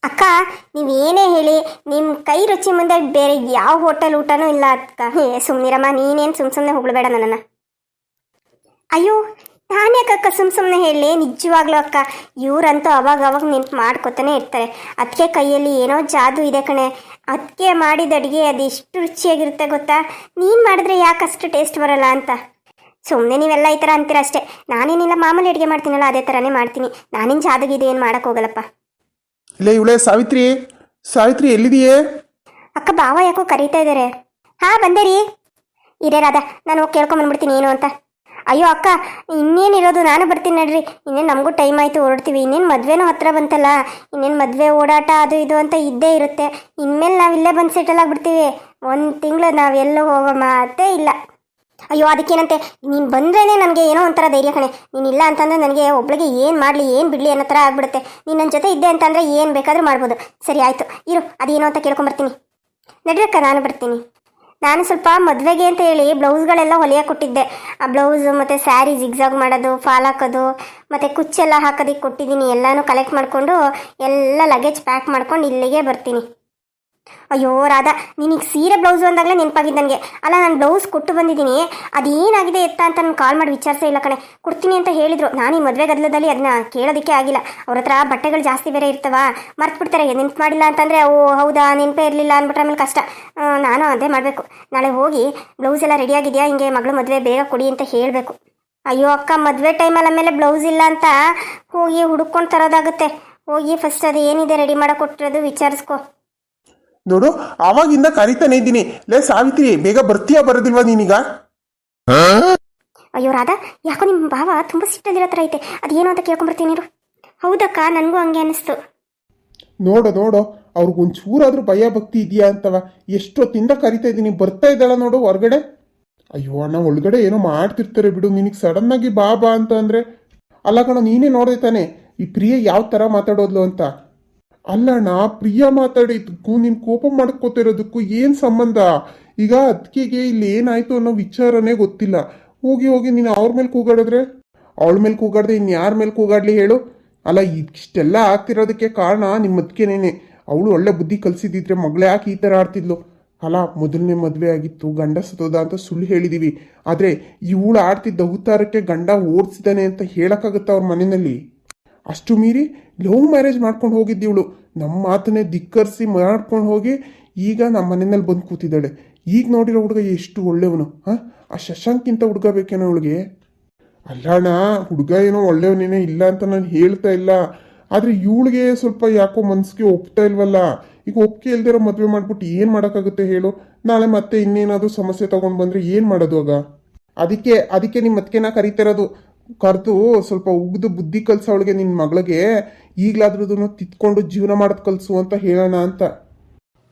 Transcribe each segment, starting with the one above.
ಅಕ್ಕ ನೀವೇನೇ ಹೇಳಿ ನಿಮ್ಮ ಕೈ ರುಚಿ ಮುಂದೆ ಬೇರೆ ಯಾವ ಹೋಟೆಲ್ ಊಟನೂ ಇಲ್ಲ ಅಕ್ಕ. ಸುಮ್ಮನಿರಮ್ಮ, ನೀನೇನು ಸುಮ್ಮನೆ ಹೊಗಳ್ಬೇಡ ನನ್ನನ್ನು. ಅಯ್ಯೋ ನಾನ್ಯಾಕಕ್ಕ ಸುಮ್ಮನೆ ಹೇಳಿ, ನಿಜವಾಗ್ಲೂ ಅಕ್ಕ ಇವರಂತೂ ಅವಾಗ ನೆನ್ಪು ಮಾಡ್ಕೊತಾನೆ ಇರ್ತಾರೆ. ಅದಕ್ಕೆ ಕೈಯಲ್ಲಿ ಏನೋ ಜಾದು ಇದೆ ಕಣೆ. ಅದಕ್ಕೆ ಮಾಡಿದ ಅಡುಗೆ ಅದೆಷ್ಟು ರುಚಿಯಾಗಿರುತ್ತೆ ಗೊತ್ತಾ. ನೀನು ಮಾಡಿದ್ರೆ ಯಾಕಷ್ಟು ಟೇಸ್ಟ್ ಬರಲ್ಲ ಅಂತ. ಸುಮ್ಮನೆ ನೀವೆಲ್ಲ ಈ ಥರ ಅಂತೀರ ಅಷ್ಟೇ. ನಾನೇನಿಲ್ಲ, ಮಾಮೂಲಿ ಅಡುಗೆ ಮಾಡ್ತೀನಲ್ಲ ಅದೇ ಥರನೇ ಮಾಡ್ತೀನಿ. ನಾನೇನು ಜಾದುಗಿದೆ ಏನು ಮಾಡೋಕ್ಕೋಗಲ್ಲಪ್ಪ. ಇಲ್ಲೇ ಇವಳೇ ಸಾವಿತ್ರಿ. ಸಾವಿತ್ರಿ ಎಲ್ಲಿದೆಯೇ? ಅಕ್ಕ ಬಾವ ಯಾಕೋ ಕರೀತಾ ಇದ್ದಾರೆ. ಹಾಂ ಬಂದೆ ರೀ. ಇರೇ ರಾಧಾ, ನಾನು ಹೋಗಿ ಕೇಳ್ಕೊಂಬಂದ್ಬಿಡ್ತೀನಿ ಏನು ಅಂತ. ಅಯ್ಯೋ ಅಕ್ಕ ಇನ್ನೇನಿರೋದು, ನಾನು ಬರ್ತೀನಿ ನಡ್ರಿ. ಇನ್ನೇನು ನಮಗೂ ಟೈಮ್ ಆಯಿತು, ಹೊರಡ್ತೀವಿ. ಇನ್ನೇನು ಮದುವೆನೂ ಹತ್ರ ಬಂತಲ್ಲ, ಇನ್ನೇನು ಮದುವೆ ಓಡಾಟ ಅದು ಇದು ಅಂತ ಇದ್ದೇ ಇರುತ್ತೆ. ಇನ್ಮೇಲೆ ನಾವು ಇಲ್ಲೇ ಬಂದು ಸೆಟಲ್ ಆಗಿಬಿಡ್ತೀವಿ. 1 ತಿಂಗಳು ನಾವೆಲ್ಲೂ ಹೋಗೋ ಮಾತೇ ಇಲ್ಲ. ಅಯ್ಯೋ ಅದಕ್ಕೇನಂತೆ, ನೀನು ಬಂದ್ರೇ ನನಗೆ ಏನೋ ಒಂಥರ ಧೈರ್ಯ ಕಣೆ. ನೀನಿಲ್ಲ ಅಂತಂದರೆ ನನಗೆ ಒಬ್ಳಿಗೆ ಏನು ಮಾಡಲಿ ಏನು ಬಿಡಲಿ ಅನ್ನೋ ಥರ ಆಗ್ಬಿಡುತ್ತೆ. ನೀನು ನನ್ನ ಜೊತೆ ಇದ್ದೆ ಅಂತಂದರೆ ಏನು ಬೇಕಾದರೂ ಮಾಡ್ಬೋದು. ಸರಿ ಆಯಿತು ಇರು, ಅದೇನೋ ಅಂತ ಕೇಳ್ಕೊಂಬರ್ತೀನಿ. ನಡ್ರಕ್ಕ ನಾನು ಬರ್ತೀನಿ. ನಾನು ಸ್ವಲ್ಪ ಮದುವೆಗೆ ಅಂತ ಹೇಳಿ ಬ್ಲೌಸ್ಗಳೆಲ್ಲ ಹೊಲಿಯೋಕೆ ಕೊಟ್ಟಿದ್ದೆ. ಆ ಬ್ಲೌಸು ಮತ್ತು ಸ್ಯಾರಿ ಜಿಗ್ಜಾಗ್ ಮಾಡೋದು, ಫಾಲ್ ಹಾಕೋದು ಮತ್ತು ಕುಚ್ಚೆಲ್ಲ ಹಾಕೋದಕ್ಕೆ ಕೊಟ್ಟಿದ್ದೀನಿ. ಎಲ್ಲನೂ ಕಲೆಕ್ಟ್ ಮಾಡಿಕೊಂಡು ಎಲ್ಲ ಲಗೇಜ್ ಪ್ಯಾಕ್ ಮಾಡ್ಕೊಂಡು ಇಲ್ಲಿಗೆ ಬರ್ತೀನಿ. ಅಯ್ಯೋ ರಾಧಾ, ನಿನಗೆ ಸೀರೆ ಬ್ಲೌಸು ಅಂದಾಗಲೇ ನೆನಪಾಗಿದ್ದು ನನಗೆ. ಅಲ್ಲ ನಾನು ಬ್ಲೌಸ್ ಕೊಟ್ಟು ಬಂದಿದ್ದೀನಿ, ಅದೇನಾಗಿದೆ ಎತ್ತ ಅಂತ ನಾನು ಕಾಲ್ ಮಾಡಿ ವಿಚಾರಿಸೇ ಇಲ್ಲ ಕಣೆ. ಕೊಡ್ತೀನಿ ಅಂತ ಹೇಳಿದರು. ನಾನು ಈ ಮದುವೆ ಗದ್ದಲದಲ್ಲಿ ಅದನ್ನ ಕೇಳೋದಕ್ಕೆ ಆಗಿಲ್ಲ. ಅವ್ರ ಹತ್ರ ಬಟ್ಟೆಗಳು ಜಾಸ್ತಿ ಬೇರೆ ಇರ್ತವ, ಮರ್ತ್ಬಿಡ್ತಾರೆ. ನೆನ್ಪು ಮಾಡಿಲ್ಲ ಅಂತಂದರೆ ಓ ಹೌದಾ ನೆನಪೇ ಇರಲಿಲ್ಲ ಅಂದ್ಬಿಟ್ರೆ ಆಮೇಲೆ ಕಷ್ಟ. ನಾನು ಅದೇ ಮಾಡಬೇಕು. ನಾಳೆ ಹೋಗಿ ಬ್ಲೌಸ್ ಎಲ್ಲ ರೆಡಿಯಾಗಿದೆಯಾ, ಹಿಂಗೆ ಮಗಳು ಮದುವೆ ಬೇಗ ಕೊಡಿ ಅಂತ ಹೇಳಬೇಕು. ಅಯ್ಯೋ ಅಕ್ಕ, ಮದುವೆ ಟೈಮಲ್ಲಿ ಆಮೇಲೆ ಬ್ಲೌಸ್ ಇಲ್ಲ ಅಂತ ಹೋಗಿ ಹುಡುಕೊಂಡು ತರೋದಾಗುತ್ತೆ. ಹೋಗಿ ಫಸ್ಟ್ ಅದು ಏನಿದೆ ರೆಡಿ ಮಾಡೋಕೆ ಕೊಟ್ಟಿರೋದು ವಿಚಾರಿಸ್ಕೊ. ನೋಡು, ಆವಾಗಿಂದ ಕರಿತಾನೆ ಇದ್ದೀನಿ. ಲೇ ಸಾವಿತ್ರಿ, ಬೇಗ ಬರ್ತೀಯಾ ಬರೋದಿಲ್ವಾ ನೀನೀಗ? ಅಯ್ಯೋ ರಾಧಾ, ಯಾಕೋ ನಿಮ್ಮ ಭಾವ ತುಂಬ ಸಿಟ್ಟಲ್ಲಿರೋ ಥರ ಐತೆ. ಅದೇನು ಅಂತ ಕೇಳ್ಕೊಂಬರ್ತೀನಿ ನೀರು. ಹೌದಕ್ಕ, ನನಗೂ ಹಂಗೆ ಅನ್ನಿಸ್ತು. ನೋಡು ಅವ್ರಿಗೊಂಚೂರಾದ್ರೂ ಭಯ ಭಕ್ತಿ ಇದೆಯಾ ಅಂತವ. ಎಷ್ಟೊತ್ತಿಂದ ಕರಿತಾ ಇದ್ದೀನಿ, ಬರ್ತಾ ಇದ್ದಾಳ ನೋಡು ಹೊರಗಡೆ. ಅಯ್ಯೋ ಅಣ್ಣ, ಒಳಗಡೆ ಏನೋ ಮಾಡ್ತಿರ್ತಾರೆ ಬಿಡು. ನಿನಗೆ ಸಡನ್ನಾಗಿ ಬಾ ಅಂತ ಅಂದರೆ. ಅಲ್ಲ ಕಣ, ನೀನೇ ನೋಡಿದೆ ತಾನೆ ಈ ಪ್ರಿಯ ಯಾವ ಥರ ಮಾತಾಡೋದ್ಲು ಅಂತ. ಅಲ್ಲಣ್ಣ, ಪ್ರಿಯ ಮಾತಾಡಿದ್ದಕ್ಕೂ ನೀನು ಕೋಪ ಮಾಡ್ಕೋತಿರೋದಕ್ಕೂ ಏನು ಸಂಬಂಧ? ಈಗ ಅದಕ್ಕೆಗೆ ಇಲ್ಲಿ ಏನಾಯ್ತು ಅನ್ನೋ ವಿಚಾರನೇ ಗೊತ್ತಿಲ್ಲ. ಹೋಗಿ ನೀನು ಅವ್ರ ಮೇಲೆ ಕೂಗಾಡಿದ್ರೆ, ಅವಳ ಮೇಲೆ ಕೂಗಾಡ್ದೆ ಇನ್ಯಾರ ಮೇಲೆ ಕೂಗಾಡ್ಲಿ ಹೇಳು? ಅಲ್ಲ, ಇಷ್ಟೆಲ್ಲ ಆಗ್ತಿರೋದಕ್ಕೆ ಕಾರಣ ನಿಮ್ಮ ಅದಕ್ಕೇನೇನೆ. ಅವಳು ಒಳ್ಳೆ ಬುದ್ಧಿ ಕಲಿಸಿದ್ರೆ ಮಗಳೇ ಯಾಕೆ ಈ ಥರ ಆಡ್ತಿದ್ಲು? ಅಲ್ಲ, ಮೊದಲನೇ ಮದುವೆ ಆಗಿತ್ತು, ಗಂಡ ಸತ್ತೋದ ಅಂತ ಸುಳ್ಳು ಹೇಳಿದ್ದೀವಿ. ಆದರೆ ಇವಳು ಆಡ್ತಿದ್ದ ಅವತಾರಕ್ಕೆ ಗಂಡ ಓಡಿಸಿದಾನೆ ಅಂತ ಹೇಳೋಕ್ಕಾಗುತ್ತಾ ಅವ್ರ ಮನೆಯಲ್ಲಿ? ಅಷ್ಟು ಮೀರಿ ಲವ್ ಮ್ಯಾರೇಜ್ ಮಾಡ್ಕೊಂಡು ಹೋಗಿದ್ದೀವಳು. ನಮ್ಮ ಮಾತನ್ನೇ ಧಿಕ್ಕರಿಸಿ ಮಾಡ್ಕೊಂಡು ಹೋಗಿ ಈಗ ನಮ್ಮ ಮನೆಯಲ್ಲಿ ಬಂದು ಕೂತಿದ್ದಾಳೆ. ಈಗ ನೋಡಿರೋ ಹುಡುಗ ಎಷ್ಟು ಒಳ್ಳೆಯವನು. ಆ ಶಶಾಂಕ್ಕಿಂತ ಹುಡುಗ ಬೇಕೇನೋ ಅವಳಿಗೆ? ಅಲ್ಲಣ್ಣ, ಹುಡುಗ ಏನೋ ಒಳ್ಳೆಯವನೇನೇ ಇಲ್ಲ ಅಂತ ನಾನು ಹೇಳ್ತಾ ಇಲ್ಲ. ಆದರೆ ಇವಳಿಗೆ ಸ್ವಲ್ಪ ಯಾಕೋ ಮನಸ್ಸಿಗೆ ಒಪ್ತಾ ಇಲ್ವಲ್ಲ. ಈಗ ಒಪ್ಪಿಗೆ ಇಲ್ದಿರೋ ಮದುವೆ ಮಾಡ್ಬಿಟ್ಟು ಏನು ಮಾಡೋಕ್ಕಾಗುತ್ತೆ ಹೇಳು? ನಾಳೆ ಮತ್ತೆ ಇನ್ನೇನಾದರೂ ಸಮಸ್ಯೆ ತೊಗೊಂಡು ಬಂದರೆ ಏನು ಮಾಡೋದು ಆಗ? ಅದಕ್ಕೆ ನಿಮ್ಮ ಅದಕ್ಕೆ ನಾ ಕರಿತಿರೋದು. ಕರೆದು ಸ್ವಲ್ಪ ಉಗ್ದು ಬುದ್ಧಿ ಕಲಿಸೋ ಅವಳಿಗೆ, ನಿನ್ನ ಮಗಳಿಗೆ ಈಗಲಾದ್ರೂ ತಿತ್ಕೊಂಡು ಜೀವನ ಮಾಡೋದು ಕಲಿಸು ಅಂತ ಹೇಳೋಣ ಅಂತ.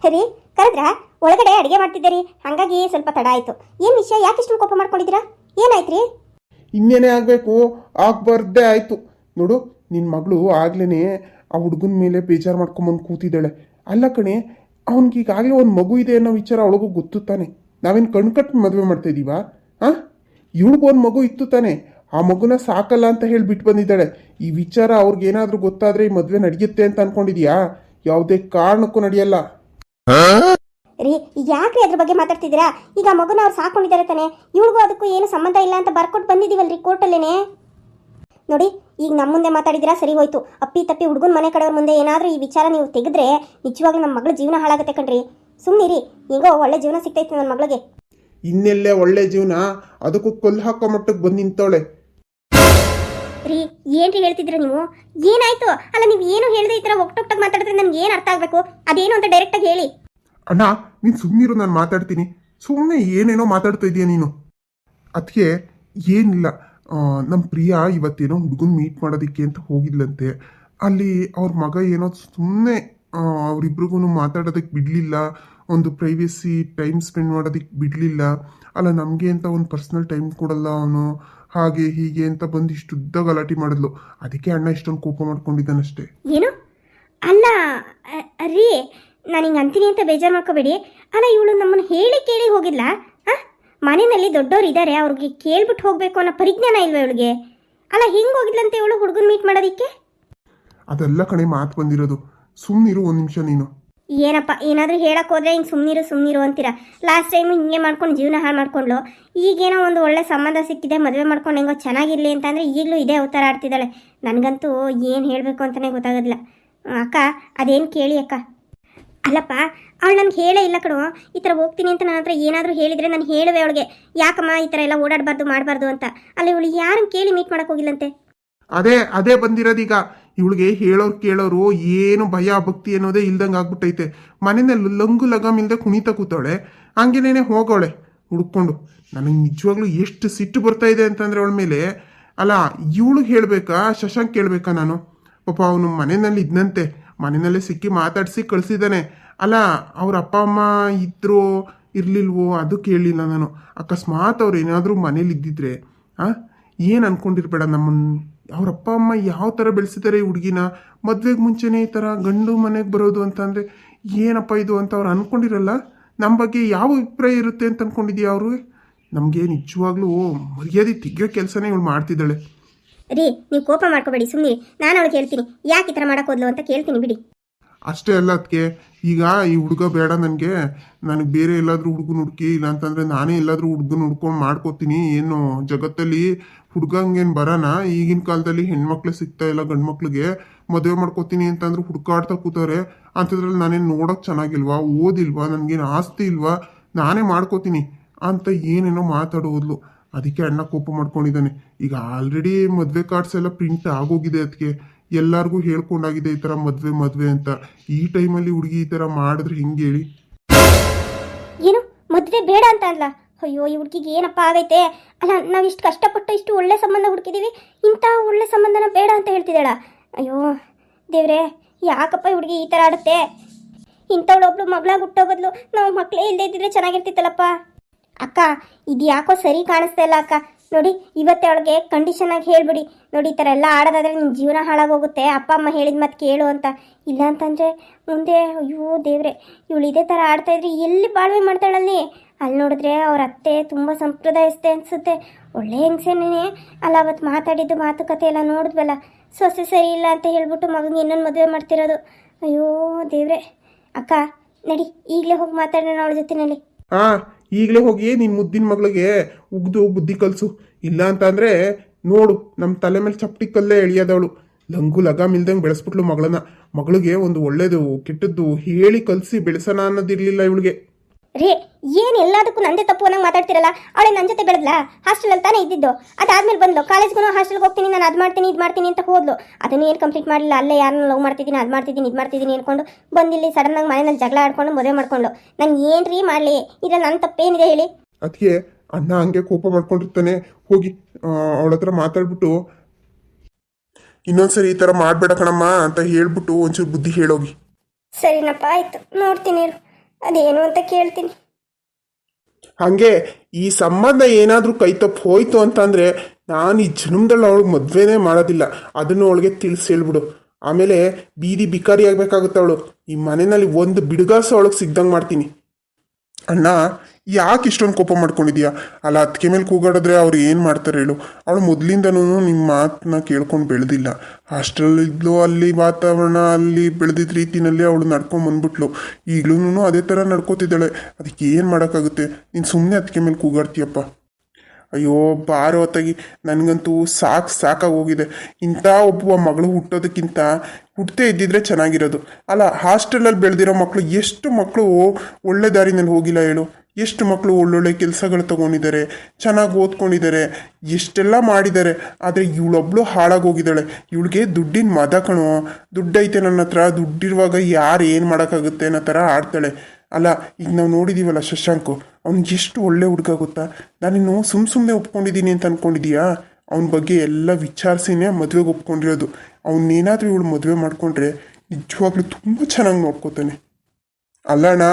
ಸರಿ ಕರೆದ್ರಾ? ಒಳಗಡೆ ಅಡುಗೆ ಮಾಡ್ತಿದ್ದೀರಿ, ಹಾಗಾಗಿ ಸ್ವಲ್ಪ ತಡ ಆಯಿತು. ಏನು ವಿಷಯ, ಯಾಕೆ ಇಷ್ಟು ಕೋಪ ಮಾಡ್ಕೊಂಡಿದ್ದೀರಾ? ಏನಾಯ್ತು ರೀ? ಇನ್ನೇನೇ ಆಗಬೇಕು, ಆಗ್ಬಾರ್ದೇ ಆಯಿತು. ನೋಡು, ನಿನ್ನ ಮಗಳು ಆಗ್ಲೇ ಆ ಹುಡುಗನ ಮೇಲೆ ಬೇಜಾರು ಮಾಡ್ಕೊಂಬಂದು ಕೂತಿದ್ದಾಳೆ. ಅಲ್ಲ ಕಣೆ, ಅವನಿಗೀಗಾಗಲೇ ಒಂದು ಮಗು ಇದೆ ಅನ್ನೋ ವಿಚಾರ ಅವಳಿಗೂ ಗೊತ್ತು ತಾನೆ. ನಾವೇನು ಕಣ್ಕಟ್ಟು ಮದುವೆ ಮಾಡ್ತಾ ಇದ್ದೀವಾ? ಇವಳಿಗೂ ಒಂದು ಮಗು ಇತ್ತು ತಾನೆ. ಆ ಮಗುನ ಸಾಕಲ್ಲ ಅಂತ ಹೇಳಿ ಬಿಟ್ಟು ಬಂದಿದ್ದಾಳೆ. ಈ ವಿಚಾರ ಅವ್ರಿಗೇನಾದ್ರೂ ಗೊತ್ತಾದ್ರೆ ಈ ಮದುವೆ ನಡೆಯುತ್ತೆ ಅಂತ ಅನ್ಕೊಂಡಿದ್ಯಾ? ಯಾವುದೇ ಕಾರಣಕ್ಕೂ ನಡೆಯಲ್ಲ. ರೀ, ಯಾಕ್ರಿ ಅದ್ರ ಬಗ್ಗೆ ಮಾತಾಡ್ತಿದ್ದೀರಾ? ಈಗ ಆ ಮಗುನ ಅವ್ರು ಸಾಕೊಂಡಿದ್ದಾರೆ ತಾನೆ, ಇವಳಿಗೂ ಅದಕ್ಕೂ ಏನು ಸಂಬಂಧ ಇಲ್ಲ ಅಂತ ಬರ್ಕೊಟ್ಟು ಬಂದಿದ್ದೀವಲ್ರಿ ಕೋರ್ಟಲ್ಲೇನೆ. ನೋಡಿ, ಈಗ ನಮ್ಮ ಮುಂದೆ ಮಾತಾಡಿದಿರಾ ಸರಿ ಹೋಯ್ತು. ಅಪ್ಪಿ ತಪ್ಪಿ ಹುಡುಗನ ಮನೆ ಕಡೆಯವ್ರ ಮುಂದೆ ಏನಾದರೂ ಈ ವಿಚಾರ ನೀವು ತೆಗೆದ್ರೆ ನಿಜವಾಗ್ಲೂ ನಮ್ಮ ಮಗಳ ಜೀವನ ಹಾಳಾಗುತ್ತೆ ಕಣ್ರಿ. ಸುಮ್ಮನಿರಿ, ಈಗೋ ಒಳ್ಳೆ ಜೀವನ ಸಿಗ್ತೈತೆ ನನ್ನ ಮಗಳಿಗೆ. ಇನ್ನೆಲ್ಲೇ ಒಳ್ಳೆ ಜೀವನ? ಅದಕ್ಕೂ ಕೊಲ್ಲು ಹಾಕೋ ಮಟ್ಟಕ್ಕೆ ಬಂದು ನಿಂತವಳೆ. ರೀ, ಏನ್ರಿ ಹೇಳ್ತಿದ್ದೀರಾ ನೀವು? ಏನಾಯ್ತು? ಅಲ್ಲ, ನೀವು ಏನು ಹೇಳಿದ್ರೆ ಈ ಥರ ಒಟ್ಟೊಟ್ಟಾಗಿ ಮಾತಾಡಿದ್ರೆ ನನಗೆ ಏನು ಅರ್ಥ ಆಗಬೇಕು? ಅದೇನು ಅಂತ ಡೈರೆಕ್ಟಾಗಿ ಹೇಳಿ. ಅಣ್ಣ, ನೀನು ಸುಮ್ಮನಿರು, ನಾನು ಮಾತಾಡ್ತೀನಿ. ಸುಮ್ಮನೆ ಏನೇನೋ ಮಾತಾಡ್ತಾ ಇದೀಯ ನೀನು. ಅದಕ್ಕೆ ಏನಿಲ್ಲ, ನಮ್ಮ ಪ್ರಿಯಾ ಇವತ್ತೇನೋ ಹುಡುಗನ ಮೀಟ್ ಮಾಡೋದಕ್ಕೆ ಅಂತ ಹೋಗಿದ್ಲಂತೆ. ಅಲ್ಲಿ ಅವ್ರ ಮಗ ಏನೋ ಸುಮ್ಮನೆ ಅವರಿಬ್ರಿಗೂ ಮಾತಾಡೋದಕ್ಕೆ ಬಿಡಲಿಲ್ಲ, ಒಂದು ಪ್ರೈವೇಸಿ ಟೈಮ್ ಸ್ಪೆಂಡ್ ಮಾಡೋದಕ್ಕೆ ಬಿಡಲಿಲ್ಲ. ಅಲ್ಲ, ನಮಗೆ ಅಂತ ಒಂದು ಪರ್ಸ್ನಲ್ ಟೈಮ್ ಕೊಡಲ್ಲ ಅವನು, ಹಾಗೆ ಹೀಗೆ ಅಂತ ಬಂದು ಇಷ್ಟುದ್ದ ಗಲಾಟೆ ಮಾಡಿದ್ಲು. ಅದಕ್ಕೆ ಅಣ್ಣ ಇಷ್ಟೊಂದು ಕೋಪ ಮಾಡ್ಕೊಂಡಿದ್ದಾನಷ್ಟೇ. ಏನು? ಅಲ್ಲ ರೀ, ನಾನು ಹಿಂಗೆ ಅಂತೀನಿ ಅಂತ ಬೇಜಾರು ಮಾಡ್ಕೋಬೇಡಿ. ಅಲ್ಲ, ಇವಳು ನಮ್ಮನ್ನು ಹೇಳಿ ಕೇಳಿ ಹೋಗಿಲ್ಲ. ಮನೆಯಲ್ಲಿ ದೊಡ್ಡವ್ರು ಇದ್ದಾರೆ, ಅವ್ರಿಗೆ ಕೇಳ್ಬಿಟ್ಟು ಹೋಗಬೇಕು ಅನ್ನೋ ಪರಿಜ್ಞಾನ ಇಲ್ವ ಇವಳಿಗೆ? ಅಲ್ಲ, ಹಿಂಗೆ ಹೋಗಿದ್ಲಂತೆ ಇವಳು ಹುಡುಗನ ಮೀಟ್ ಮಾಡೋದಕ್ಕೆ? ಅದೆಲ್ಲ ಕಣೆ ಮಾತು ಬಂದಿರೋದು. ಸುಮ್ಮನಿರು ಒಂದು ನಿಮಿಷ ನೀನು. ಏನಪ್ಪ ಏನಾದರೂ ಹೇಳಕ್ಕೆ ಹೋದ್ರೆ ಹಿಂಗೆ ಸುಮ್ಮನಿರು ಅಂತೀರಾ. ಲಾಸ್ಟ್ ಟೈಮು ಹಿಂಗೆ ಮಾಡ್ಕೊಂಡು ಜೀವನ ಹಾಳು ಮಾಡ್ಕೊಂಡ್ಲು. ಈಗೇನೋ ಒಂದು ಒಳ್ಳೆ ಸಂಬಂಧ ಸಿಕ್ಕಿದೆ, ಮದುವೆ ಮಾಡ್ಕೊಂಡು ಹೆಂಗೋ ಚೆನ್ನಾಗಿರಲಿ ಅಂತಂದರೆ ಈಗಲೂ ಇದೇ ಅವತಾರ ಆಡ್ತಿದ್ದಾಳೆ. ನನಗಂತೂ ಏನು ಹೇಳಬೇಕು ಅಂತಲೇ ಗೊತ್ತಾಗೋದಿಲ್ಲ. ಅಕ್ಕ ಅದೇನು ಕೇಳಿ ಅಕ್ಕ. ಅಲ್ಲಪ್ಪ ಅವಳು ನನಗೆ ಹೇಳೇ ಇಲ್ಲ ಕಣೋ, ಈ ಥರ ಹೋಗ್ತೀನಿ ಅಂತ ನನ್ನ ಹತ್ರ ಏನಾದರೂ ಹೇಳಿದರೆ ನಾನು ಹೇಳುವೆ ಅವಳಿಗೆ, ಯಾಕಮ್ಮ ಈ ಥರ ಎಲ್ಲ ಓಡಾಡಬಾರ್ದು ಮಾಡಬಾರ್ದು ಅಂತ. ಅಲ್ಲಿ ಇವಳು ಯಾರನ್ನು ಕೇಳಿ ಮೀಟ್ ಮಾಡೋಕೆ ಹೋಗಿಲ್ಲಂತೆ. ಅದೇ ಬಂದಿರೋದೀಗ. ಇವಳಿಗೆ ಹೇಳೋರು ಕೇಳೋರು ಏನು ಭಯ ಭಕ್ತಿ ಅನ್ನೋದೇ ಇಲ್ದಂಗೆ ಆಗ್ಬಿಟ್ಟೈತೆ. ಮನೆಯಲ್ಲಿ ಲಂಗು ಲಗಾಮ್ ಇಲ್ಲದೆ ಕುಣಿತಾ ಕೂತವಳೆ, ಹಂಗೇನೇನೆ ಹೋಗೋಳೆ ಹುಡ್ಕೊಂಡು. ನನಗೆ ನಿಜವಾಗ್ಲೂ ಎಷ್ಟು ಸಿಟ್ಟು ಬರ್ತಾ ಇದೆ ಅಂತಂದರೆ ಅವಳ ಮೇಲೆ. ಅಲ್ಲ ಇವಳಿಗೆ ಹೇಳಬೇಕಾ ಶಶಾಂಕ್ ಕೇಳಬೇಕಾ ನಾನು? ಪಾಪ ಅವನು ಮನೆಯಲ್ಲಿ ಇದ್ದಂತೆ, ಮನೆಯಲ್ಲೇ ಸಿಕ್ಕಿ ಮಾತಾಡಿಸಿ ಕಳಿಸಿದ್ದಾನೆ. ಅಲ್ಲ ಅವ್ರ ಅಪ್ಪ ಅಮ್ಮ ಇದ್ರೋ ಇರಲಿಲ್ವೋ ಅದು ಕೇಳಲಿಲ್ಲ ನಾನು. ಅಕಸ್ಮಾತ್ ಅವ್ರು ಏನಾದರೂ ಮನೇಲಿ ಇದ್ದಿದ್ರೆ ಏನು ಅನ್ಕೊಂಡಿರ್ಬೇಡ ನಮ್ಮನ್ನು. ಅವ್ರ ಅಪ್ಪ ಅಮ್ಮ ಯಾವ ಥರ ಬೆಳೆಸಿದ್ದಾರೆ ಈ ಹುಡುಗಿನ. ಮದುವೆಗೆ ಮುಂಚೆನೇ ಈ ಥರ ಗಂಡು ಮನೆಗೆ ಬರೋದು ಅಂತಂದರೆ ಏನಪ್ಪ ಇದು ಅಂತ ಅವ್ರು ಅಂದ್ಕೊಂಡಿರಲ್ಲ. ನಮ್ಮ ಬಗ್ಗೆ ಯಾವ ಅಭಿಪ್ರಾಯ ಇರುತ್ತೆ ಅಂತ ಅಂದ್ಕೊಂಡಿದ್ಯಾ ಅವರು? ನಮಗೆ ನಿಜವಾಗ್ಲೂ ಮರ್ಯಾದೆ ತೆಗಿಯೋ ಕೆಲಸನೇ ಇವಳು ಮಾಡ್ತಿದ್ದಾಳೆ. ರೀ ನೀವು ಕೋಪ ಮಾಡ್ಕೋಬೇಡಿ, ಸುಮ್ಮನೆ ನಾನು ಅವಳಿಗೆ ಹೇಳ್ತೀನಿ ಯಾಕೆ ಈ ಥರ ಮಾಡೋಕೆ ಹೋದ್ಲು ಅಂತ ಕೇಳ್ತೀನಿ ಬಿಡಿ. ಅಷ್ಟೇ ಅಲ್ಲ ಅದಕ್ಕೆ ಈಗ ಈ ಹುಡುಗ ಬೇಡ ನನಗೆ ಬೇರೆ ಎಲ್ಲಾದರೂ ಹುಡುಗನ ಹುಡುಕಿ, ಇಲ್ಲಾಂತಂದರೆ ನಾನೇ ಎಲ್ಲಾದರೂ ಹುಡುಗನ ಹುಡ್ಕೊಂಡು ಮಾಡ್ಕೋತೀನಿ. ಏನು ಜಗತ್ತಲ್ಲಿ ಹುಡುಗಂಗೇನು ಬರೋಣ? ಈಗಿನ ಕಾಲದಲ್ಲಿ ಹೆಣ್ಮಕ್ಳು ಸಿಗ್ತಾ ಇಲ್ಲ, ಗಂಡು ಮಕ್ಳಿಗೆ ಮದುವೆ ಮಾಡ್ಕೋತೀನಿ ಅಂತಂದ್ರೆ ಹುಡುಕಾಡ್ತಾ ಕೂತವ್ರೆ. ಅಂಥದ್ರಲ್ಲಿ ನಾನೇನು ನೋಡೋಕೆ ಚೆನ್ನಾಗಿಲ್ವಾ, ಓದಿಲ್ವಾ, ನನಗೇನು ಆಸ್ತಿ ಇಲ್ವಾ, ನಾನೇ ಮಾಡ್ಕೋತೀನಿ ಅಂತ ಏನೇನೋ ಮಾತಾಡೋದ್ಲು. ಅದಕ್ಕೆ ಅಣ್ಣ ಕೋಪ ಮಾಡ್ಕೊಂಡಿದ್ದಾನೆ. ಈಗ ಆಲ್ರೆಡಿ ಮದುವೆ ಕಾರ್ಡ್ಸ್ ಎಲ್ಲ ಪ್ರಿಂಟ್ ಆಗೋಗಿದೆ, ಅದಕ್ಕೆ ಎಲ್ಲರಿಗೂ ಹೇಳ್ಕೊಂಡಾಗಿದೆ ಈ ಥರ ಮದುವೆ ಅಂತ. ಈ ಟೈಮಲ್ಲಿ ಹುಡುಗಿ ಈ ಥರ ಮಾಡಿದ್ರೆ ಹೆಂಗೆ ಹೇಳಿ? ಏನು ಮದುವೆ ಬೇಡ ಅಂತ ಅಲ್ಲ? ಅಯ್ಯೋ ಈ ಹುಡುಗಿಗೆ ಏನಪ್ಪ ಆಗೈತೆ? ಅಲ್ಲ ನಾವು ಇಷ್ಟು ಕಷ್ಟಪಟ್ಟು ಇಷ್ಟು ಒಳ್ಳೆ ಸಂಬಂಧ ಹುಡುಕಿದ್ದೀವಿ, ಇಂಥ ಒಳ್ಳೆ ಸಂಬಂಧನ ಬೇಡ ಅಂತ ಹೇಳ್ತಿದ್ದಾಳ. ಅಯ್ಯೋ ದೇವ್ರೆ, ಯಾಕಪ್ಪ ಈ ಹುಡುಗಿ ಈ ಥರ ಆಡುತ್ತೆ? ಇಂಥವಳೊಬ್ಳು ಮಗಳಾಗಿ ಹುಟ್ಟೋ ಬದಲು ನಾವು ಮಕ್ಕಳೇ ಇಲ್ಲದೆ ಇದ್ದಿದ್ರೆ ಚೆನ್ನಾಗಿರ್ತಿತ್ತಲ್ಲಪ್ಪ. ಅಕ್ಕ ಇದು ಯಾಕೋ ಸರಿ ಕಾಣಿಸ್ತಾ ಇಲ್ಲ ಅಕ್ಕ. ನೋಡಿ ಇವತ್ತೇ ಅವಳಿಗೆ ಕಂಡೀಷನ್ ಆಗಿ ಹೇಳ್ಬಿಡಿ, ನೋಡಿ ಈ ಥರ ಎಲ್ಲ ಆಡೋದಾದ್ರೆ ನಿಮ್ಮ ಜೀವನ ಹಾಳಾಗೋಗುತ್ತೆ, ಅಪ್ಪ ಅಮ್ಮ ಹೇಳಿದ ಮತ್ತೆ ಕೇಳು ಅಂತ. ಇಲ್ಲ ಅಂತಂದರೆ ಮುಂದೆ ಅಯ್ಯೋ ದೇವ್ರೆ, ಇವಳು ಇದೇ ಥರ ಆಡ್ತಾಯಿದ್ರೆ ಎಲ್ಲಿ ಬಾಳ್ವೆ ಮಾಡ್ತಾಳಲ್ಲಿ? ಅಲ್ಲಿ ನೋಡಿದ್ರೆ ಅವ್ರ ಅತ್ತೆ ತುಂಬ ಸಂಪ್ರದಾಯಸ್ಥೆ ಅನಿಸುತ್ತೆ, ಒಳ್ಳೆ ಹೆಂಗಸೇನೇ ಅಲ್ಲ. ಅವತ್ತು ಮಾತಾಡಿದ್ದು ಮಾತುಕತೆ ಎಲ್ಲ ನೋಡಿದ್ವಲ್ಲ, ಸೊಸೆ ಸರಿ ಇಲ್ಲ ಅಂತ ಹೇಳ್ಬಿಟ್ಟು ಮಗನಿಗೆ ಇನ್ನೊಂದು ಮದುವೆ ಮಾಡ್ತಿರೋದು. ಅಯ್ಯೋ ದೇವ್ರೆ. ಅಕ್ಕ ನಡಿ ಈಗಲೇ ಹೋಗಿ ಮಾತಾಡೋಣ ಅವಳ ಜೊತೆನಲ್ಲಿ. ಈಗಲೇ ಹೋಗಿ ನಿನ್ನ ಮುದ್ದಿನ ಮಗಳಿಗೆ ಉಗ್ದು ಬುದ್ಧಿ ಕಲಿಸು. ಇಲ್ಲ ಅಂತಂದರೆ ನೋಡು ನಮ್ಮ ತಲೆ ಮೇಲೆ ಚಪ್ಪಟಿ ಕಲ್ಲೇ ಎಳಿಯೋದವಳು. ಲಂಗು ಲಗಾಮ್ ಇಲ್ದಂಗೆ ಬೆಳೆಸ್ಬಿಟ್ಲು ಮಗಳಿಗೆ ಒಂದು ಒಳ್ಳೇದು ಕೆಟ್ಟದ್ದು ಹೇಳಿ ಕಲಿಸಿ ಬೆಳೆಸೋಣ ಅನ್ನೋದಿರಲಿಲ್ಲ ಇವಳಿಗೆ. ರೇ ಏನು ಎಲ್ಲದಕ್ಕೂ ನಂದೇ ತಪ್ಪು ಅನ್ನಂಗೆ ಮಾತಾಡ್ತಿರಲ್ಲ. ಅವಳೆ ನನ್ನ ಜೊತೆ ಬೆಳೆದ್ಲಾ? ಹಾಸ್ಟೆಲಲ್ಲಿ ತಾನೇ ಇದ್ದಿದ್ದು. ಅದಾದ್ಮೇಲೆ ಬಂದ್ಲು, ಕಾಲೇಜ್ಗೂ ಹಾಸ್ಟೆಲ್ಗೆ ಹೋಗ್ತೀನಿ, ನಾನು ಅದು ಮಾಡ್ತೀನಿ ಇದು ಮಾಡ್ತೀನಿ ಅಂತ ಹೋದ್ಲು. ಅದನ್ನು ಏನು ಕಂಪ್ಲೀಟ್ ಮಾಡಲಿಲ್ಲ, ಅಲ್ಲೇ ಯಾರನ್ನ ಲವ್ ಮಾಡ್ತಿದ್ದೀನಿ, ಅದು ಮಾಡ್ತಿದ್ದೀನಿ ಇದು ಮಾಡ್ತಿದ್ದೀನಿ ಅಂದ್ಕೊಂಡು ಬಂದಿಲ್ಲಿ ಸಡನ್ನಾಗಿ ಮನೆಯಲ್ಲಿ ಜಗಳ ಆಡ್ಕೊಂಡು ಮದುವೆ ಮಾಡ್ಕೊಂಡು. ನಾನು ಏನ್ರೀ ಮಾಡಲಿ? ಇದ್ರಲ್ಲಿ ನನ್ನ ತಪ್ಪೇನಿದೆ ಹೇಳಿ? ಅದಕ್ಕೆ ಅಣ್ಣ ಹಂಗೆ ಕೋಪ ಮಾಡ್ಕೊಂಡಿರ್ತಾನೆ. ಹೋಗಿ ಅವಳ ಹತ್ರ ಮಾತಾಡ್ಬಿಟ್ಟು ಇನ್ನೊಂದ್ಸರಿ ಈ ಥರ ಮಾಡಬೇಡ ಕಣಮ್ಮ ಅಂತ ಹೇಳ್ಬಿಟ್ಟು ಒಂಚೂರು ಬುದ್ಧಿ ಹೇಳೋಗಿ. ಸರಿನಪ್ಪ ಆಯಿತು, ನೋಡ್ತೀನಿ, ಅದೇನು ಅಂತ ಕೇಳ್ತೀನಿ. ಹಾಗೆ ಈ ಸಂಬಂಧ ಏನಾದರೂ ಕೈ ತಪ್ಪು ಹೋಯ್ತು ಅಂತಂದರೆ ನಾನು ಈ ಜನ್ಮದಲ್ಲಿ ಅವಳಿಗೆ ಮದುವೆನೇ ಮಾಡೋದಿಲ್ಲ. ಅದನ್ನು ಅವಳಿಗೆ ತಿಳಿಸಿ ಹೇಳ್ಬಿಡು. ಆಮೇಲೆ ಬೀದಿ ಬಿಕಾರಿ ಆಗಬೇಕಾಗುತ್ತೆ ಅವಳು. ಈ ಮನೆಯಲ್ಲಿ ಒಂದು ಬಿಡುಗಾಸು ಅವಳಿಗೆ ಸಿಗ್ದಂಗೆ ಮಾಡ್ತೀನಿ. ಅಣ್ಣ ಯಾಕೆ ಇಷ್ಟೊಂದು ಕೋಪ ಮಾಡ್ಕೊಂಡಿದ್ಯಾ? ಅಲ್ಲ ಅದಕ್ಕೆ ಮೇಲೆ ಕೂಗಾಡಿದ್ರೆ ಅವ್ರು ಏನು ಮಾಡ್ತಾರೆ ಹೇಳು? ಅವಳು ಮೊದಲಿಂದನೂ ನಿಮ್ಮ ಮಾತನ್ನ ಕೇಳ್ಕೊಂಡು ಬೆಳೆದಿಲ್ಲ. ಹಾಸ್ಟೆಲಿದ್ಲು, ಅಲ್ಲಿ ವಾತಾವರಣ, ಅಲ್ಲಿ ಬೆಳೆದಿದ್ದ ರೀತಿಯಲ್ಲಿ ಅವಳು ನಡ್ಕೊಂಡು ಬಂದ್ಬಿಟ್ಲು. ಈಗಲೂ ಅದೇ ಥರ ನಡ್ಕೋತಿದ್ದಾಳೆ. ಅದಕ್ಕೆ ಏನು ಮಾಡೋಕ್ಕಾಗುತ್ತೆ? ನೀನು ಸುಮ್ಮನೆ ಅದಕ್ಕೆ ಮೇಲೆ ಕೂಗಾಡ್ತೀಯಪ್ಪ. ಅಯ್ಯೋ ಬಾರೋ ಹೊತ್ತಾಗಿ ನನಗಂತೂ ಸಾಕಾಗಿ ಹೋಗಿದೆ. ಇಂಥ ಒಬ್ಬ ಮಗಳು ಹುಟ್ಟೋದಕ್ಕಿಂತ ಹುಟ್ಟದೇ ಇದ್ದಿದ್ರೆ ಚೆನ್ನಾಗಿರೋದು. ಅಲ್ಲ ಹಾಸ್ಟೆಲಲ್ಲಿ ಬೆಳೆದಿರೋ ಮಕ್ಕಳು ಎಷ್ಟು ಮಕ್ಕಳು ಒಳ್ಳೆ ದಾರಿನಲ್ಲಿ ಹೋಗಿಲ್ಲ ಹೇಳು? ಎಷ್ಟು ಮಕ್ಕಳು ಒಳ್ಳೊಳ್ಳೆ ಕೆಲಸಗಳು ತೊಗೊಂಡಿದ್ದಾರೆ, ಚೆನ್ನಾಗಿ ಓದ್ಕೊಂಡಿದ್ದಾರೆ, ಎಷ್ಟೆಲ್ಲ ಮಾಡಿದ್ದಾರೆ. ಆದರೆ ಇವಳೊಬ್ಳು ಹಾಳಾಗೋಗಿದ್ದಾಳೆ. ಇವಳಿಗೆ ದುಡ್ಡಿನ ಮದ ಕಣೋ. ದುಡ್ಡೈತೆ ನನ್ನ ಹತ್ರ, ದುಡ್ಡಿರುವಾಗ ಯಾರು ಏನು ಮಾಡೋಕ್ಕಾಗುತ್ತೆ ಅನ್ನೋ ಥರ ಆಡ್ತಾಳೆ. ಅಲ್ಲ ಈಗ ನಾವು ನೋಡಿದ್ದೀವಲ್ಲ ಶಶಾಂಕು, ಅವ್ನಿಗೆ ಎಷ್ಟು ಒಳ್ಳೆ ಹುಡುಗ ಗೊತ್ತಾ? ನಾನಿನ್ನು ಸುಮ್ಮನೆ ಒಪ್ಕೊಂಡಿದ್ದೀನಿ ಅಂತ ಅಂದ್ಕೊಂಡಿದ್ದೀಯಾ? ಅವನ ಬಗ್ಗೆ ಎಲ್ಲ ವಿಚಾರಿಸಿನೇ ಮದುವೆಗೆ ಒಪ್ಕೊಂಡಿರೋದು. ಅವನ್ನೇನಾದರೂ ಇವಳು ಮದುವೆ ಮಾಡಿಕೊಂಡ್ರೆ ನಿಜವಾಗ್ಲೂ ತುಂಬ ಚೆನ್ನಾಗಿ ನೋಡ್ಕೋತಾನೆ. ಅಲ್ಲ ಅಣ್ಣ,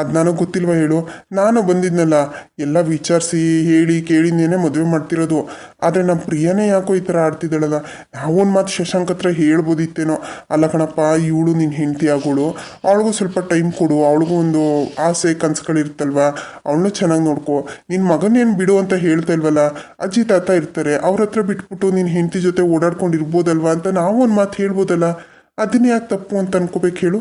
ಅದು ನನಗೆ ಗೊತ್ತಿಲ್ವ ಹೇಳು? ನಾನು ಬಂದಿದ್ನಲ್ಲ, ಎಲ್ಲ ವಿಚಾರಿಸಿ ಹೇಳಿ ಕೇಳಿನೇನೆ ಮದುವೆ ಮಾಡ್ತಿರೋದು. ಆದರೆ ನಮ್ಮ ಪ್ರಿಯನೇ ಯಾಕೋ ಈ ಥರ ಆಡ್ತಿದ್ದಾಳಲ್ಲ. ನಾವೊಂದು ಮಾತು ಶಶಾಂಕ್ ಹತ್ರ ಹೇಳ್ಬೋದಿತ್ತೇನೋ. ಅಲ್ಲ ಕಣಪ್ಪ, ಇವಳು ನಿನ್ನ ಹೆಂಡತಿ ಆಗೋಳು, ಅವಳಿಗೂ ಸ್ವಲ್ಪ ಟೈಮ್ ಕೊಡು. ಅವಳಿಗೂ ಒಂದು ಆಸೆ ಕನಸುಗಳಿರ್ತಲ್ವ, ಅವಳನ್ನೂ ಚೆನ್ನಾಗಿ ನೋಡ್ಕೊ. ನಿನ್ನ ಮಗನೇನು ಬಿಡು ಅಂತ ಹೇಳ್ತಾ ಇಲ್ವಲ್ಲ, ಅಜ್ಜಿ ತಾತ ಇರ್ತಾರೆ, ಅವ್ರ ಹತ್ರ ಬಿಟ್ಬಿಟ್ಟು ನಿನ್ನ ಹೆಂಡತಿ ಜೊತೆ ಓಡಾಡ್ಕೊಂಡು ಇರ್ಬೋದಲ್ವ ಅಂತ ನಾವು ಒಂದು ಮಾತು ಹೇಳ್ಬೋದಲ್ಲ. ಅದನ್ನ ಯಾಕೆ ತಪ್ಪು ಅಂತ ಅನ್ಕೋಬೇಕು ಹೇಳು?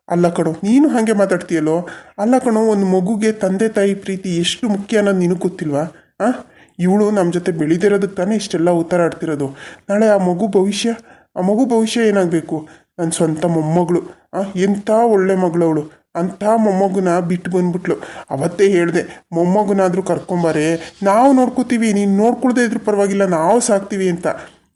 ಅಲ್ಲ ಕಣೋ, ನೀನು ಹಾಗೆ ಮಾತಾಡ್ತೀಯಲ್ಲೋ. ಅಲ್ಲ ಕಣೋ, ಒಂದು ಮಗುಗೆ ತಂದೆ ತಾಯಿ ಪ್ರೀತಿ ಎಷ್ಟು ಮುಖ್ಯ ಅನ್ನೋದು ನಿನಗೆ ಗೊತ್ತಿಲ್ವಾ? ಇವಳು ನಮ್ಮ ಜೊತೆ ಬೆಳೆದಿರೋದಕ್ಕೆ ತಾನೇ ಇಷ್ಟೆಲ್ಲ ಉತ್ತರ ಆಡ್ತಿರೋದು. ನಾಳೆ ಆ ಮಗು ಭವಿಷ್ಯ ಏನಾಗಬೇಕು? ನನ್ನ ಸ್ವಂತ ಮೊಮ್ಮಗಳು, ಎಂಥ ಒಳ್ಳೆ ಮಗಳು ಅವಳು. ಅಂಥ ಮೊಮ್ಮಗುನ ಬಿಟ್ಟು ಬಂದ್ಬಿಟ್ಲು. ಅವತ್ತೇ ಹೇಳಿದೆ, ಮೊಮ್ಮಗುನಾದರೂ ಕರ್ಕೊಂಬಾರೆ, ನಾವು ನೋಡ್ಕೋತೀವಿ, ನೀನು ನೋಡ್ಕೊಳ್ದೇ ಇದ್ರೂ ಪರವಾಗಿಲ್ಲ, ನಾವು ಸಾಕ್ತೀವಿ ಅಂತ.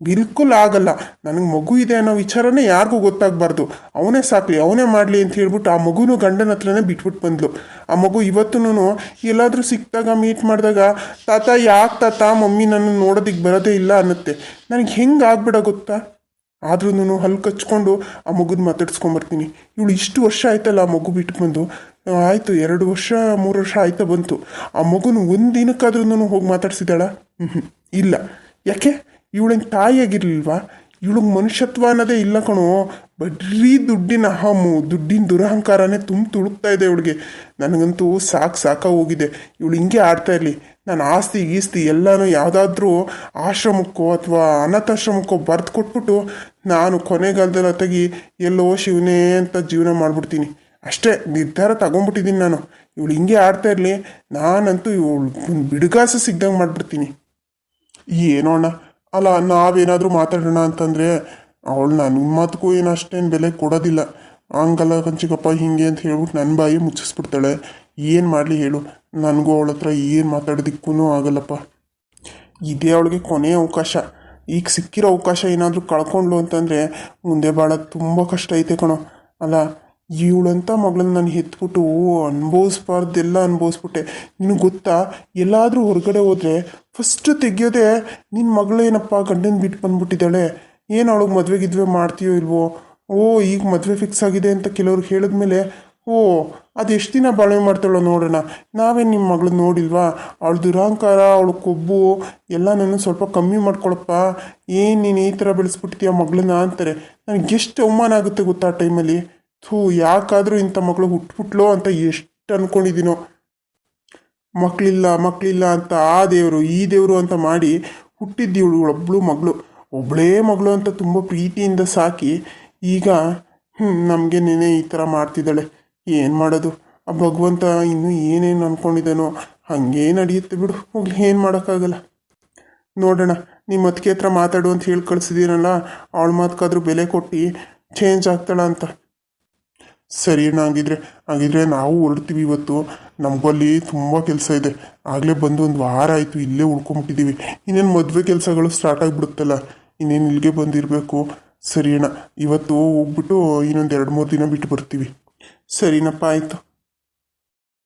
ಬಿಲ್ಕುಲ್ ಆಗಲ್ಲ. ನನಗೆ ಮಗು ಇದೆ ಅನ್ನೋ ವಿಚಾರನೇ ಯಾರಿಗೂ ಗೊತ್ತಾಗಬಾರ್ದು. ಅವನೇ ಸಾಕಲಿ, ಅವನೇ ಮಾಡಲಿ ಅಂತ ಹೇಳ್ಬಿಟ್ಟು ಆ ಮಗುನು ಗಂಡನ ಹತ್ರನೇ ಬಿಟ್ಬಿಟ್ಟು ಬಂದ್ಲು. ಆ ಮಗು ಇವತ್ತೂ ಎಲ್ಲಾದರೂ ಸಿಕ್ಕಿದಾಗ ಮೀಟ್ ಮಾಡಿದಾಗ, ತಾತ ಯಾಕೆ ತಾತ ಮಮ್ಮಿ ನನ್ನ ನೋಡೋದಕ್ಕೆ ಬರೋದೇ ಇಲ್ಲ ಅನ್ನತ್ತೆ. ನನಗೆ ಹೆಂಗೆ ಆಗ್ಬಿಡ ಗೊತ್ತಾ? ಆದ್ರೂ ಹಲ್ಲು ಕಚ್ಕೊಂಡು ಆ ಮಗುನ ಮಾತಾಡ್ಸ್ಕೊಂಬರ್ತೀನಿ. ಇವಳು ಇಷ್ಟು ವರ್ಷ ಆಯ್ತಲ್ಲ ಆ ಮಗು ಬಿಟ್ಟು ಬಂದು, ಆಯಿತು 2 ವರ್ಷ 3 ವರ್ಷ ಆಯ್ತಾ ಬಂತು. ಆ ಮಗುನ ಒಂದು ದಿನಕ್ಕಾದ್ರೂ ಹೋಗಿ ಮಾತಾಡ್ಸಿದಾಳ? ಇಲ್ಲ. ಯಾಕೆ? ಇವಳಿಗೆ ತಾಯಿಯಾಗಿರ್ಲಿಲ್ವಾ? ಇವಳಿಗೆ ಮನುಷ್ಯತ್ವ ಅನ್ನೋದೇ ಇಲ್ಲ ಕಣೋ. ಬರೀ ದುಡ್ಡಿನ ಅಹಮು, ದುಡ್ಡಿನ ದುರಹಂಕಾರನೇ ತುಳುಕ್ತಾ ಇದೆ ಇವಳಿಗೆ. ನನಗಂತೂ ಸಾಕಾಗಿ ಹೋಗಿದೆ. ಇವಳು ಹಿಂಗೆ ಆಡ್ತಾ ಇರಲಿ. ನಾನು ಆಸ್ತಿ ಗೀಸ್ತಿ ಎಲ್ಲನೂ ಯಾವುದಾದ್ರೂ ಆಶ್ರಮಕ್ಕೋ ಅಥವಾ ಅನಾಥಾಶ್ರಮಕ್ಕೋ ಬರೆದು ಕೊಟ್ಬಿಟ್ಟು ನಾನು ಕೊನೆಗಾಲದಲ್ಲಿ ತೆಗಿ ಎಲ್ಲೋ ಶಿವನೇ ಅಂತ ಜೀವನ ಮಾಡಿಬಿಡ್ತೀನಿ. ಅಷ್ಟೇ ನಿರ್ಧಾರ ತಗೊಂಡ್ಬಿಟ್ಟಿದ್ದೀನಿ ನಾನು. ಇವಳು ಹಿಂಗೆ ಆಡ್ತಾ ಇರಲಿ, ನಾನಂತೂ ಇವಳು ಬಿಡುಗಾಸ ಸಿಗ್ದಂಗೆ ಮಾಡಿಬಿಡ್ತೀನಿ. ಏನೋ ಅಣ್ಣ, ಅಲ್ಲ ನಾವೇನಾದರೂ ಮಾತಾಡೋಣ ಅಂತಂದರೆ ಅವಳು ನನ್ನ ಮಾತಕ್ಕೂ ಏನು ಅಷ್ಟೇನು ಬೆಲೆ ಕೊಡೋದಿಲ್ಲ. ಹಂಗಲ್ಲ ಕಂಚಿಕಪ್ಪ ಹಿಂಗೆ ಅಂತ ಹೇಳ್ಬಿಟ್ಟು ನನ್ನ ಬಾಯಿ ಮುಚ್ಚಿಸ್ಬಿಡ್ತಾಳೆ. ಏನು ಮಾಡಲಿ ಹೇಳು? ನನಗೂ ಅವಳ ಹತ್ರ ಏನು ಮಾತಾಡೋದಕ್ಕೂ ಆಗಲ್ಲಪ್ಪ. ಇದೇ ಅವಳಿಗೆ ಕೊನೆಯ ಅವಕಾಶ. ಈಗ ಸಿಕ್ಕಿರೋ ಅವಕಾಶ ಏನಾದರೂ ಕಳ್ಕೊಂಡ್ಲು ಅಂತಂದರೆ ಮುಂದೆ ಭಾಳ ತುಂಬ ಕಷ್ಟ ಐತೆ ಕಣೋ. ಅಲ್ಲ, ಇವಳಂತ ಮಗಳನ್ನ ನಾನು ಎತ್ಬಿಟ್ಟು ಅನುಭವಿಸ್ಬಾರ್ದೆಲ್ಲ ಅನುಭವಿಸ್ಬಿಟ್ಟೆ. ನಿನಗೆ ಗೊತ್ತಾ, ಎಲ್ಲಾದರೂ ಹೊರಗಡೆ ಹೋದರೆ ಫಸ್ಟ್ ತೆಗಿಯೋದೆ ನಿನ್ನ ಮಗಳೇನಪ್ಪ ಗಂಡನ ಬಿಟ್ಟು ಬಂದ್ಬಿಟ್ಟಿದ್ದಾಳೆ, ಏನು ಅವಳಿಗೆ ಮದುವೆ ಮಾಡ್ತೀಯೋ ಇಲ್ವೋ, ಈಗ ಮದುವೆ ಫಿಕ್ಸ್ ಆಗಿದೆ ಅಂತ ಕೆಲವ್ರು ಹೇಳಿದ್ಮೇಲೆ ಅದು ಎಷ್ಟು ದಿನ ಬಾಳ್ವೆ ಮಾಡ್ತಾಳೋ ನೋಡೋಣ, ನಾವೇನು ನಿಮ್ಮ ಮಗಳು ನೋಡಿಲ್ವಾ, ಅವಳ ದುರಹಂಕಾರ ಅವಳು ಕೊಬ್ಬು ಎಲ್ಲ ನನ್ನ ಸ್ವಲ್ಪ ಕಮ್ಮಿ ಮಾಡ್ಕೊಳಪ್ಪ, ಏನು ನೀನು ಈ ಥರ ಬೆಳೆಸ್ಬಿಡ್ತೀಯ ಮಗಳನ್ನ ಅಂತಾರೆ. ನನಗೆ ಎಷ್ಟು ಅವಮಾನ ಆಗುತ್ತೆ ಗೊತ್ತಾ ಆ ಟೈಮಲ್ಲಿ. ಯಾಕಾದರೂ ಇಂಥ ಮಗಳು ಹುಟ್ಬಿಟ್ಲೋ ಅಂತ ಎಷ್ಟು ಅಂದ್ಕೊಂಡಿದ್ದೀನೋ. ಮಕ್ಕಳಿಲ್ಲ ಅಂತ ಆ ದೇವರು ಈ ದೇವರು ಅಂತ ಮಾಡಿ ಹುಟ್ಟಿದ್ದೀವಳು ಒಬ್ಬಳೇ ಮಗಳು ಅಂತ ತುಂಬ ಪ್ರೀತಿಯಿಂದ ಸಾಕಿ ಈಗ ನಮಗೆ ನೆನೆ ಈ ಥರ ಮಾಡ್ತಿದ್ದಾಳೆ. ಏನು ಮಾಡೋದು? ಆ ಭಗವಂತ ಇನ್ನೂ ಏನೇನು ಅಂದ್ಕೊಂಡಿದ್ದಾನೋ ಹಾಗೇ ನಡೆಯುತ್ತೆ ಬಿಡು, ಹೋಗ್ಲಿ, ಏನು ಮಾಡೋಕ್ಕಾಗಲ್ಲ. ನೋಡೋಣ, ನಿಮ್ಮ ಅತ್ತಿಗೆ ಹತ್ರ ಮಾತಾಡು ಅಂತ ಹೇಳಿ ಕಳಿಸಿದ್ದೀನಲ್ಲ, ಅವಳ ಮಾತಕ್ಕಾದ್ರೂ ಬೆಲೆ ಕೊಟ್ಟು ಚೇಂಜ್ ಆಗ್ತಾಳ ಅಂತ. ಸರಿ ಅಣ್ಣ, ಹಾಗಿದ್ರೆ ನಾವು ಹೊರಡ್ತೀವಿ ಇವತ್ತು. ನಮಗಲ್ಲಿ ತುಂಬ ಕೆಲಸ ಇದೆ. ಆಗಲೇ ಬಂದು 1 ವಾರ ಆಯಿತು, ಇಲ್ಲೇ ಉಳ್ಕೊಂಬಿಟ್ಟಿದ್ದೀವಿ. ಇನ್ನೇನು ಮದುವೆ ಕೆಲಸಗಳು ಸ್ಟಾರ್ಟ್ ಆಗಿಬಿಡುತ್ತಲ್ಲ, ಇನ್ನೇನು ಇಲ್ಲಿಗೆ ಬಂದಿರಬೇಕು. ಸರಿ ಅಣ್ಣ, ಇವತ್ತು ಹೋಗ್ಬಿಟ್ಟು ಇನ್ನೊಂದು 2-3 ದಿನ ಬಿಟ್ಟು ಬರ್ತೀವಿ. ಸರಿನಪ್ಪ, ಆಯಿತು.